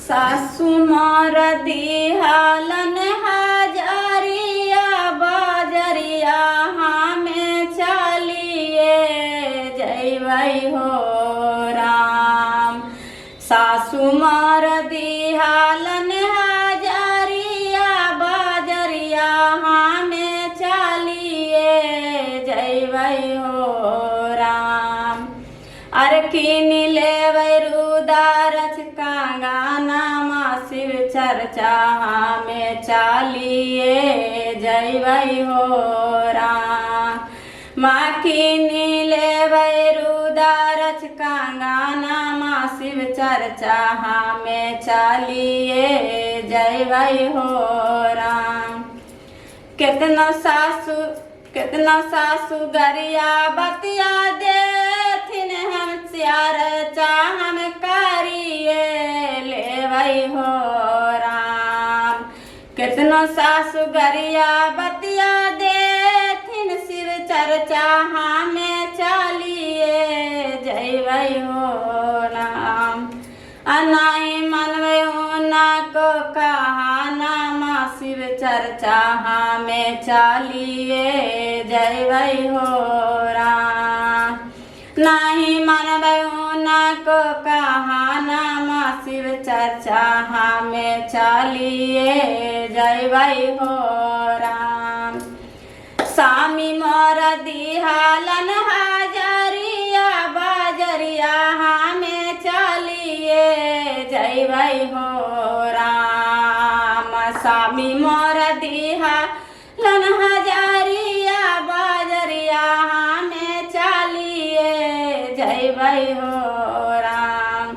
सासु मोर दिहालन हजरिया बजरिया हमें चलिए जैबै हो राम। सासु मोर दिहालन हजरिया बजरिया हमें चलिए जैबै हो राम। अरे किन लेबै रुदारच कांगाना शिव चर्चा में चलिए जैबै हो राम। माँ किन लेबै रुदारच कांगाना शिव चर्चा में चलिए जैबै हो राम। कितना सासु गरिया बतिया देथिन हम सियार चाहम करिए लेबै हो राम। कितना सासु गरिया बतिया देथिन शिव चर्चा हमें चलिए जैबै हो राम। अनाई मनबै ना को कहाना शिव चर्चा हमें चलिए जैबै हो राम। नहीं मनबै ना को कहाना शिव चर्चा हमें चलिए जैबै हो राम। स्वामी मोर दिहालन हजरिया बजरिया हमें चलिए जैबै हो राम। स्वामी मोर दिहालन हजरिया बजरिया हमें चलिए जैबै हो राम।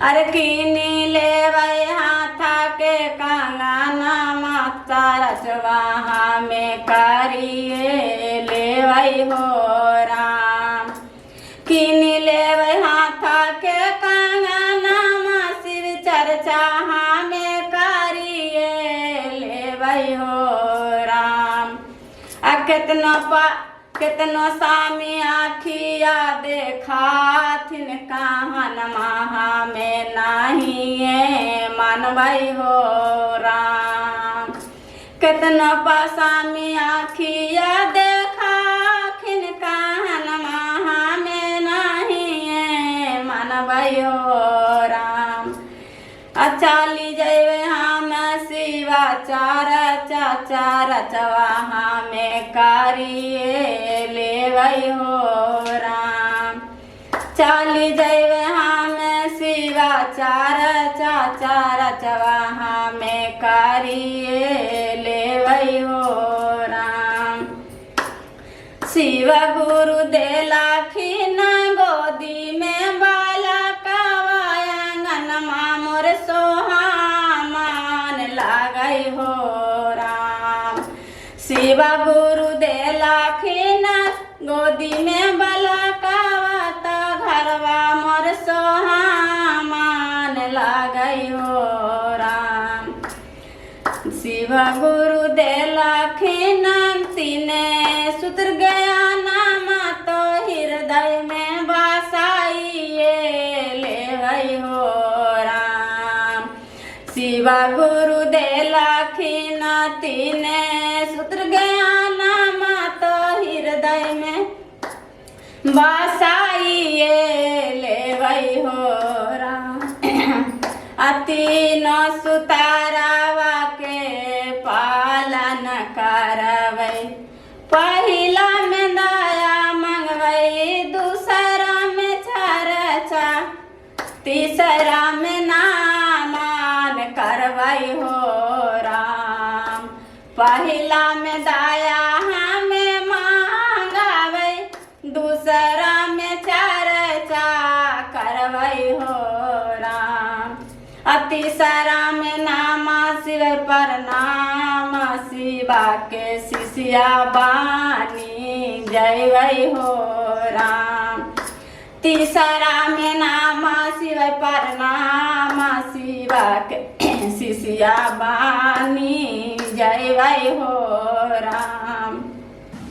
अरे किन लेबै हाथा के कंगना तरचवा हमें करिए लेबै हो राम। किन लेबै हाथा के कंगना शिव चर्चा हमें करिए लेबै हो राम। कितनो स्वामी आखिया देखाथिन कहन में नहीं मानबै हो राम। कितनो स्वामी आखिया देखाथिन कहन में नहीं मानबै हो राम। चली जैबै हम शिवा चर्चा हमें करिए लेबै हो राम। चली जैबै हम शिवा चर्चा हमें करिए लेबै हो राम। शिव गुरु देलाखिन गोदी में बालकवा आंगनमा मोर सोहामान लागै हो राम। शिव गुरु देलाखिन गोदी में बालकवा त घरवा मोर सोहामान लागै हो राम। शिव गुरु देलाखिन तीने सूत्र ज्ञाना तो हृदय में बसाइए लेबै हो राम। शिव गुरु देलाखिन तीने सूत्र ज्ञाना तो हृदय में बसाइए लेबै हो राम। तीनों सुतारावा के पालन करबै पहिला में दया मंगबै दूसरा में चर्चा तीसरा में नामान करबै हो राम। पहिला में दया हमें मांगबै दूसरा में चर्चा करबै हो राम। तीसरा में नाम शिव प्रणाम शिवा के शिष्या बानी जैबै हो राम। तीसरा में नाम शिव प्रणाम शिवा के शिष्या बानी जैबै हो राम।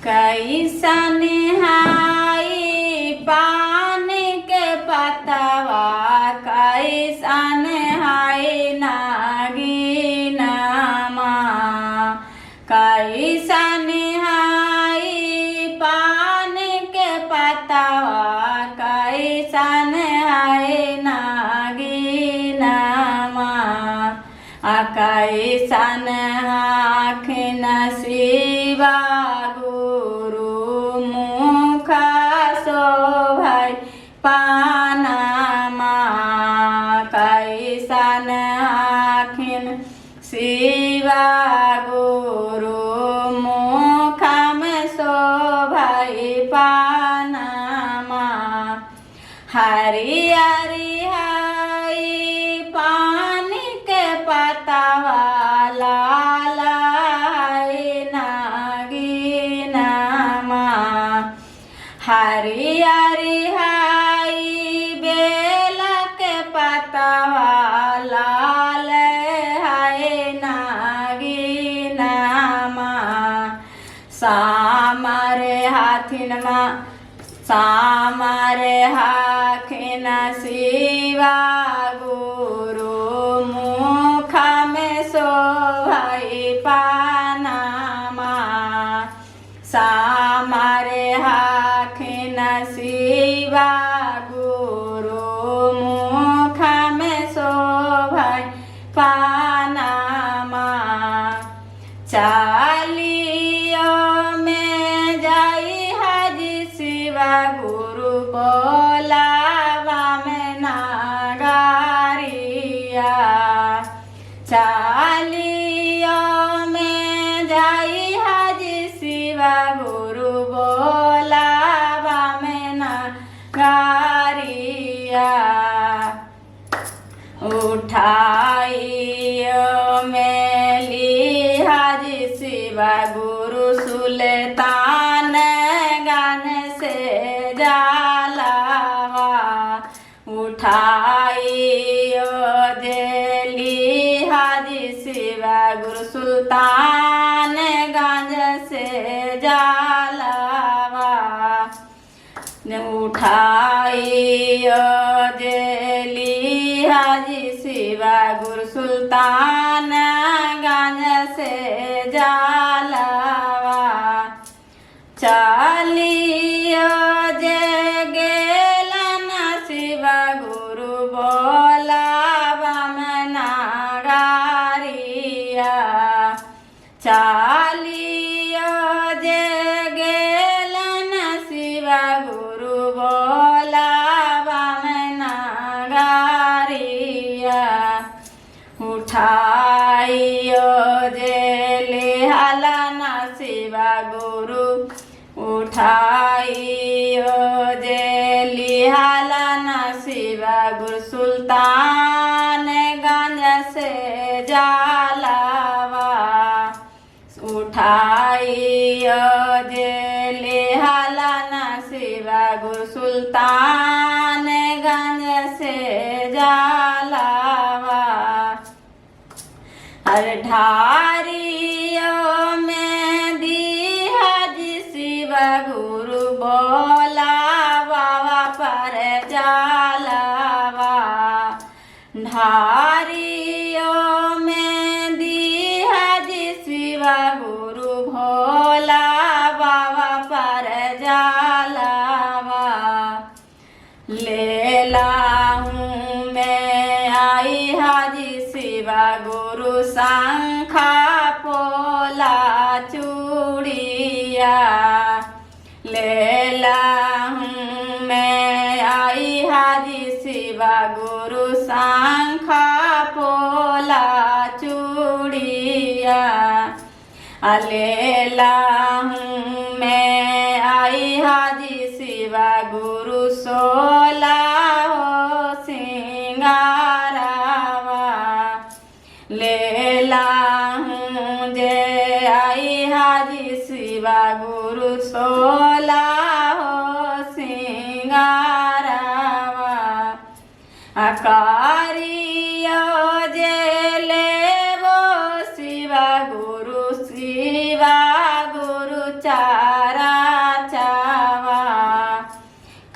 कैसन हाई पान के पतवा कैसन हाई कैसन आँखिन शिवा गुरु मुख शोभै पानमा कैसन आँखिन शिवा गुरु मुख में शोभै पानमा हरियरी हई पानी के पतवा लाल नागिनमा हरियरी हई बेल के पतवा लाल नागिनमा सामरे हाथिनमा सामरे हाखिन शिवा गुरु मुख में शोभै पानमा सामरे हाखिन शिवा गुरु मुख में शोभै पानमा चालियो में जाई हाजी शिवा गुरु बोलावा में नागारिया चालियो में जाई हाजी शिवा गुरु बोलावा में नागारिया उठाइयो में ली हाजी शिवा गुरु सुल्तान गान से जालावा उठाइयो देली हाजी शिवा गुरु सुल्तान गंज से जालावा उठाइयो देली हाजी शिवा गुरु सुल्तान गंज से जालावा चालियो जे गेलन शिवा गुरु बोलावा में नागारिया चालियो जे गेलन शिवा गुरु बोलावा में नागारिया उठाइयो जे लेहलन शिवा गुरु उठाइयो जे लिहालन शिवा गुरु सुल्तान गंज से जालावा उठाइयो जे लिहालन शिवा गुरु सुल्तान गंज से जालावा हर ढारियो में दी हाजी शिवा गुरु बोलावा पर जालावा ढारियो में दी हाजी शिवा गुरु भोलावा पर जालावा लेला हूँ मैं आई हाजी शिवा गुरु शंखा पोला चूड़िया लेला हूँ मैं आई हाजी शिवा गुरु शंखा पोला चूड़िया लेला हूँ मैं आई हाजी शिवा गुरु सोला हो सिंगारावा लेला हूँ जे आई हाजी शिवा गुरु सोला हो सिंगारावा आकारियो जे लेवो शिवा गुरु चारा चावा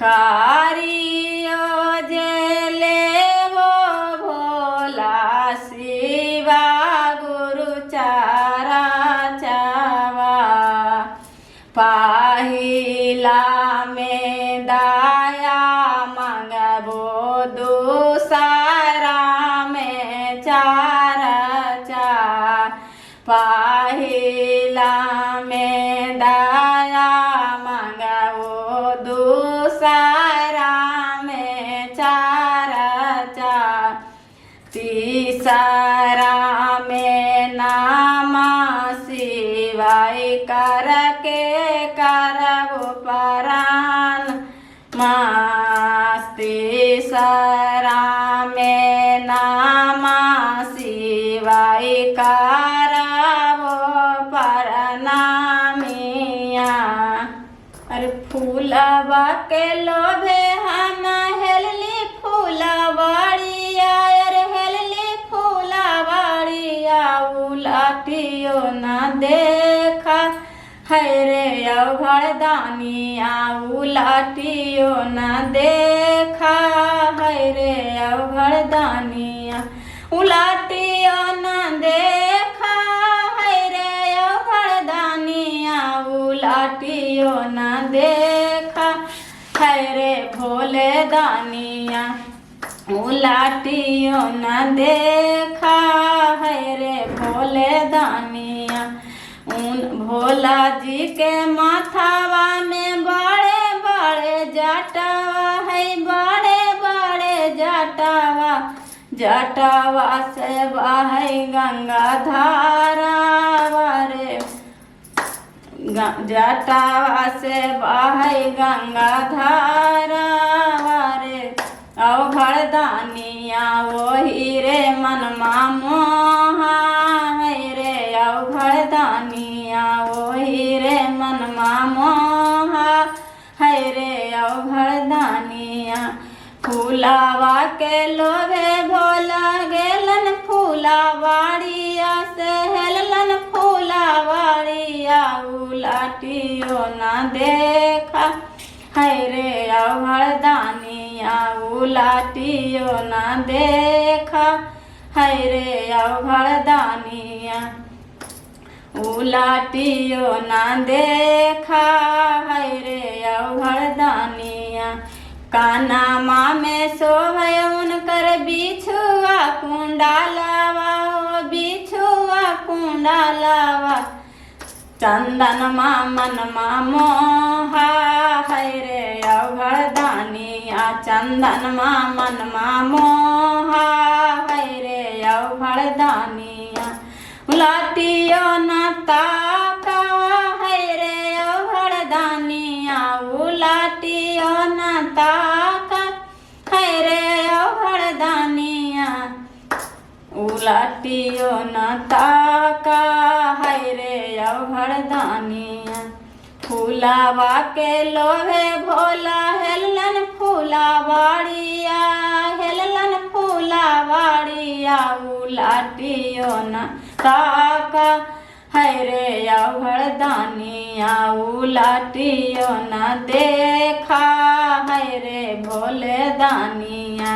कारियो जे लेवो भोला शिवा गुरु चारा चावा पाहिला में दाया मंगबो दूसरा में चारा तीसरा में नामा शिवाय करके करब परान मास। तीसरा में नामा शिवाय करब परनामिया। अरे फूलवा के लोभे हम हेलली फूलवाड़िया, अरे हेलली फूलवाड़िया उलटियो न देखा है रे अवघड़दानिया उलटियो न देखा है रे अवघड़दानिया उलटियो न देखा है रे अवघड़दानिया उलटियो न देखा है रे भोले दानिया उलटियो न देखा है रे भोले दानिया। उन भोला जी के माथावा में बड़े बड़े जटावा है, बड़े बड़े जटावा जटावा से बहे गंगा धारावा रे जटावा से बहे गंगा धारावा रे अवघड़दानिया वही रे मनमा मोहा है रे अवघड़दानिया वही रे मनमा मोहा है रे अवघड़दानिया। फूलावा के लोभे भोला गेलन फूलावाड़िया से हेलन फूलावाड़िया उलटियो न देखा है रे अवघड़दानिया उलटियो न देखा है रे अवघड़दानिया उलटियो न देखा है रे अवघड़दानिया। कानामा में शोभे उनकर बिछुआ कुंडालावा बिछुआ कुंडालावा चंदनमा मनमा मोहा है रे अवघड़दानिया चंदनमा मनमा मोहा है रे अवघड़दानिया उलटियो न ताका है रे अवघड़दानिया उलटियो न ताका है रे अवघड़दानिया उलटियो न ताका है रे अवघड़दानिया। फूलावा के लोभे भोला हेलन फूलावाड़िया हेलन फूलावाड़िया उलटियो न ताका है रे अवघड़दानिया उलटियो न देखा है रे भोले दानिया।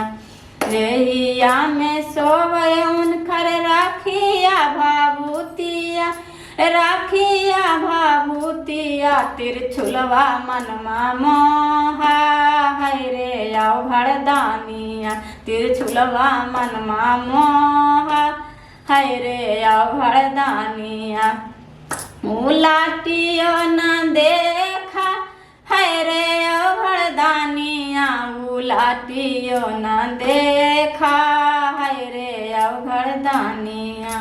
रेहिया में सोवे उनकर राखिया भाभूतिया राखिया भाभूतिया तिरछुलवा मनमा मोहा है रे अवघड़दानिया तिरछुलवा मनमा मोहा है रे अवघड़दानिया उलटियो न देखा है रे अवघड़दानिया उलटियो न देखा है रे अवघड़दानिया।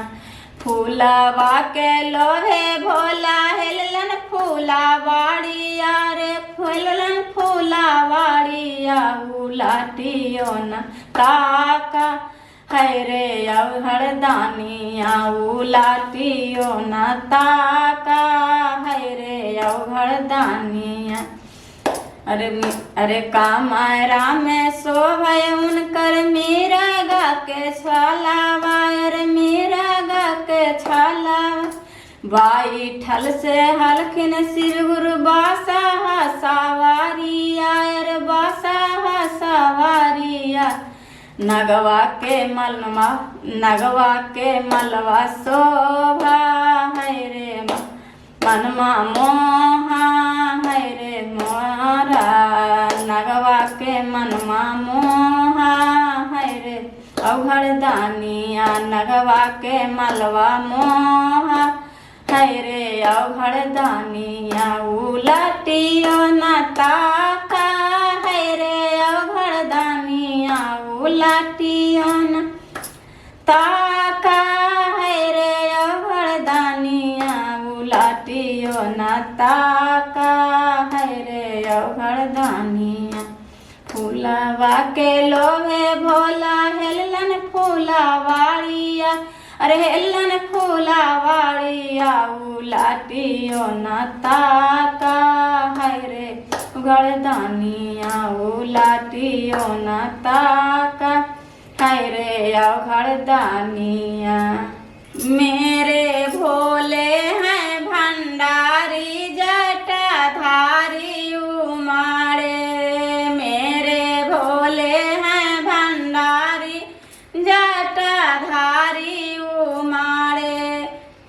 फूलवा के लोहे भोला हेलन फूलावाड़िया रे हेलन फूलावाड़िया उलटियो न ताका है रे अवघड़दानिया उलटियो न ताका है रे अवघड़दानिया। अरे कामरा में शोभे उनकर मीरागा के छालावा अरे मीरागा के छालावा बैठल से हलखिन सिर गुरु बासा सवारिया अरे बासा सवारिया नगवा के मलवा शोभा है रे मनमा मोहा है रे मोरा नगवा के मनमा मोहा है रे अवघड़दानिया नगवा के मलवा मोहा है रे अवघड़दानिया उलटियो न ताका है रे अवघड़दानिया उलटियो न ताका है रे अवघड़दानिया उलाटियो न ताका है रे अवघड़दानिया। फूलवा के लोहे भोला हेलन फूलावाड़िया, अरे हेलन फूलावाड़िया उलाटियो न ताका है रे अवघड़दानिया उलाटियो न ताका है रे अवघड़दानिया। मेरे भोले हैं भंडारी जटाधारी उमाड़े, मेरे भोले हैं भंडारी जटाधारी उमाड़े,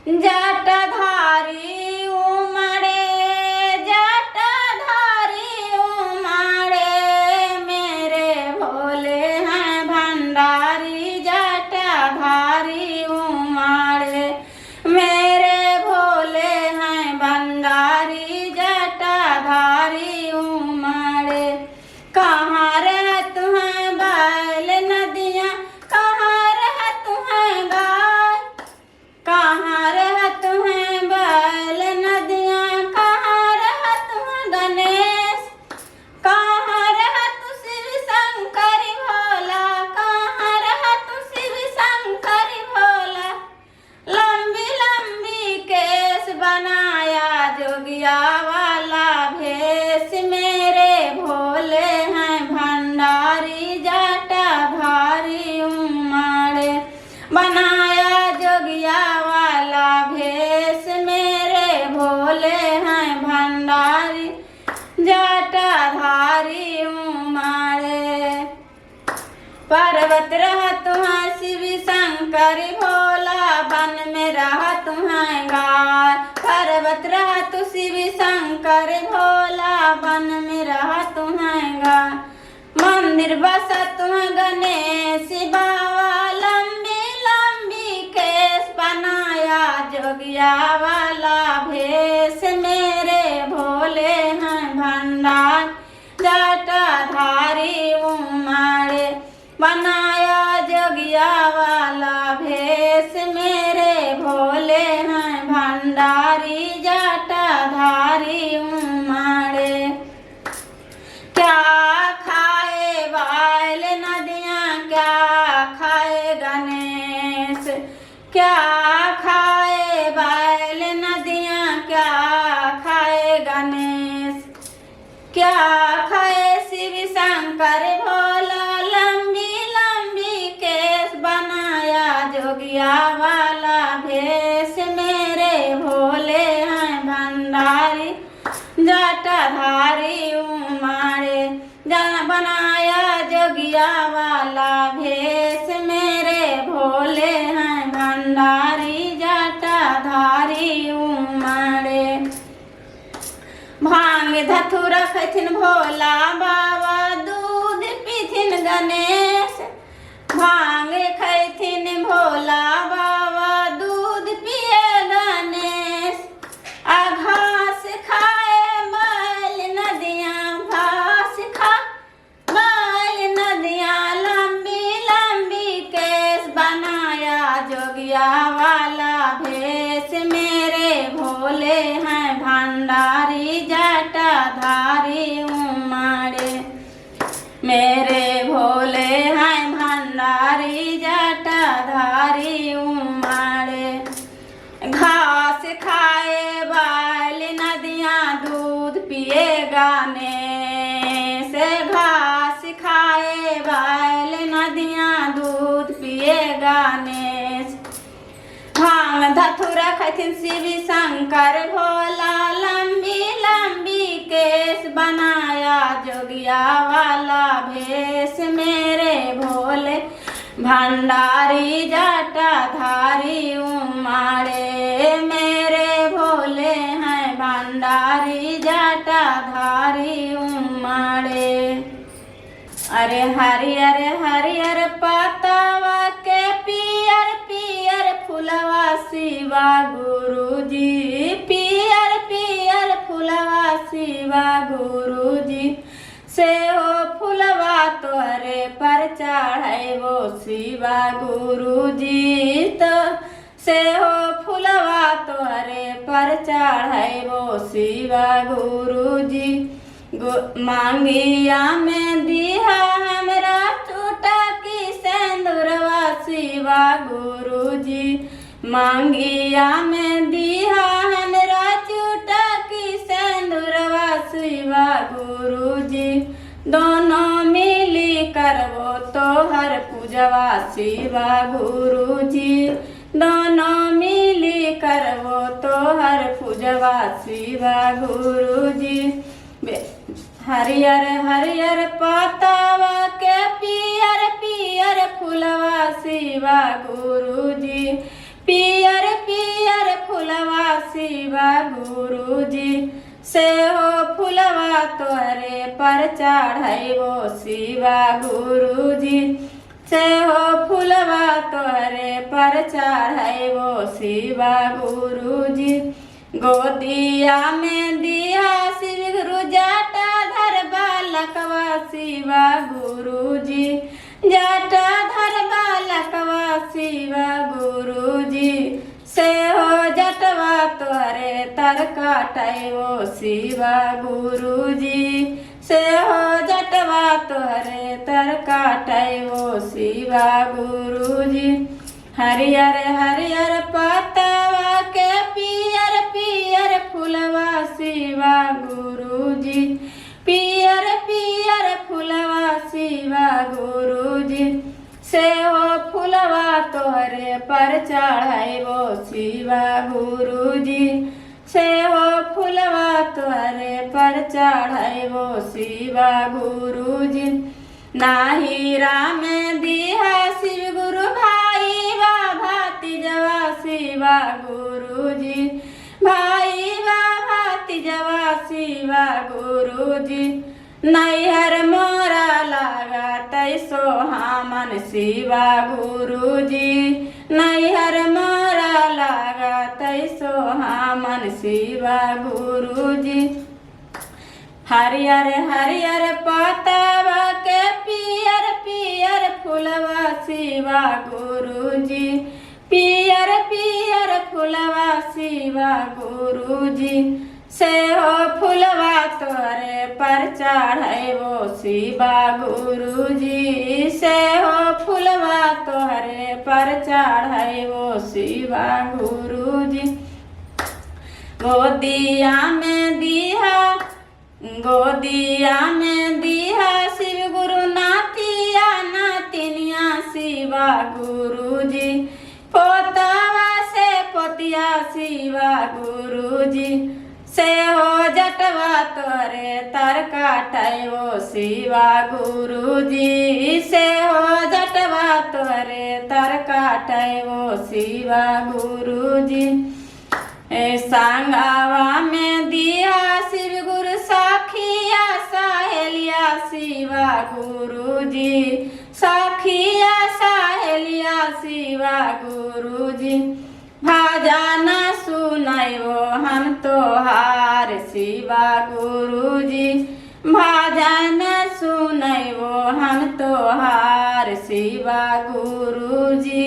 जटाधारी उमड़े जटाधारी उमड़े। मेरे भोले हैं भंडारी जटाधारी उमड़े, मेरे भोले हैं भंडारी जटाधारी उमड़े। कहाँ रहत हैं बैल नदियाँ, कहाँ रहत हैं गाय, कहाँ रहत हैं बैल नदियाँ, कहाँ रहत हैं गणेश, कहाँ रहत शिव शंकर भोला, कहाँ रहत शिव शंकर भोला। लंबी लंबी केस बनाया जोगिया वाला भेष, मेरे भोले हैं भंडारी जटाधारी उमड़े। बनाया जोगिया वाला भेष, मेरे भोले हैं भंडारी जटाधारी उमड़े। पर्वत रहत हैं शिव शंकर भोला, वन में रहत हैं गाय। पर्वत रहत शिव शंकर भोला, वन में रहत हैं गाय। मंदिर बसत हैं गणेश बाबा, लंबी लंबी केस बनाया जोगिया वाला भेष, मेरे भोले हैं भंडार जटाधारी उमड़े। बनाया जोगिया वाला भेष, मेरे भोले हैं भंडारी जटाधारी उमड़े। क्या खाए बैल नदियाँ, क्या खाए गणेश, क्या खाए बैल नदियाँ, क्या खाए गणेश, क्या खाए शिव शंकर भोला। लंबी लंबी केस बनाया जोगिया वाला भेष, मेरे भोले हैं भंडारी जटाधारी उमड़े। बनाया जोगिया वाला भेष, मेरे भोले हैं भंडारी जटाधारी उमड़े। भांग धतूरा खैथिन भोला बाबा, दूध पीथिन गणेश। भांग खैथिन भोला बाबा, दूध पिए गणेश। घास खाए बैल नदियाँ, घास खा बैल नदियाँ। लंबी लंबी केस बनाया जोगिया वाला भेष, मेरे भोले हैं भंडारी जटाधारी उमड़े। मेरे भोले हैं भंडारी जटाधारी उमड़े। घास खाए बैल नदियाँ, दूध पिए गणेश। घास खाए बैल नदियाँ, दूध पिए गणेश। भांग धतूरा खैथिन शिव शंकर भोला, लंबी लंबी केस बनाया जोगिया वाला भेष, मेरे भोले भंडारी जटाधारी उमड़े। मेरे भोले हैं भंडारी जटाधारी उमड़े। अरे हरियर हरियर पतावा के पियर पियर फुलवा शिवा गुरुजी। पियर पियर फुलवा शिवा गुरुजी। से हो फुलवा तोहरे पर चढ़ैबो शिवा गुरुजी तो से हो फुलवा तोहरे पर चढ़ाइबो शिवा गुरुजी। मांगिया में दिहा हमरा टूटा की सिंदूरवा शिवा गुरुजी। मांगिया में दिहा हमरा टूटा की सिंदूरवा शिवा गुरुजी। दोनों मिली करबो तोहर पूजवा शिवा गुरुजी। दोनों मिली करबो तोहर पूजवा शिवा गुरुजी। हरियर हरियर पातावा के पियर पियर फुलवा शिवा गुरुजी। पियर पियर फुलवा शिवा गुरुजी से हो फुलवा तोहरे पर चढ़ाइबो शिवा गुरुजी। से हो फुलवा तोहरे पर चढ़ाइबो शिवा गुरुजी। गोदिया में दिया शिव गुरु जाटा धर बालकवा शिवा गुरुजी। जाटा धर बालकवा शिवा गुरुजी से हो जटवा तोहरे तर काटाइबो शिवा गुरुजी। से हो जटवा तोहरे तर काटाइबो शिवा गुरुजी। हरियर हरियर पतवा के पियर पियर फुलवा शिवा गुरुजी। पियर पियर फुलवा शिवा गुरुजी से हो फुलवा तोहरे पर चढ़ाइबो शिवा गुरुजी। से हो फुलवा तोहरे पर चढ़ाइबो शिवा गुरुजी। नाही राम दिहा शिव गुरु भाई बा भातीजवा शिवा गुरुजी। भाई बा भातीजवा शिवा गुरुजी। नैहर मोरा लागा तैसो हमन शिवा गुरुजी। नैहर मोरा लागा तैसो हमन शिवा गुरुजी। हरियर हरियर पतवा के पियर पियर फुलवा शिवा गुरुजी। पियर पियर फुलवा शिवा गुरुजी से हो फुलवा तोहरे पर चढ़ाइबो शिवा गुरुजी। से हो फुलवा तोहरे पर चढ़ाइबो शिवा गुरुजी। गोदिया में दिहा शिव गुरु नातिया नातिनिया शिवा गुरुजी। पोतवा से पोतिया शिवा गुरुजी से हो जटवा तोहरे तर काटाइबो शिवा गुरुजी। से हो जटवा तोहरे तर काटाइबो शिवा गुरुजी। संगवा में दिया शिव गुरु साखिया सहेलिया शिवा गुरुजी। साखिया सहेलिया शिवा गुरुजी। भजन सुनाइबो हम तोहार शिवा गुरुजी। भजन सुनाइबो हम तोहार शिवा गुरुजी।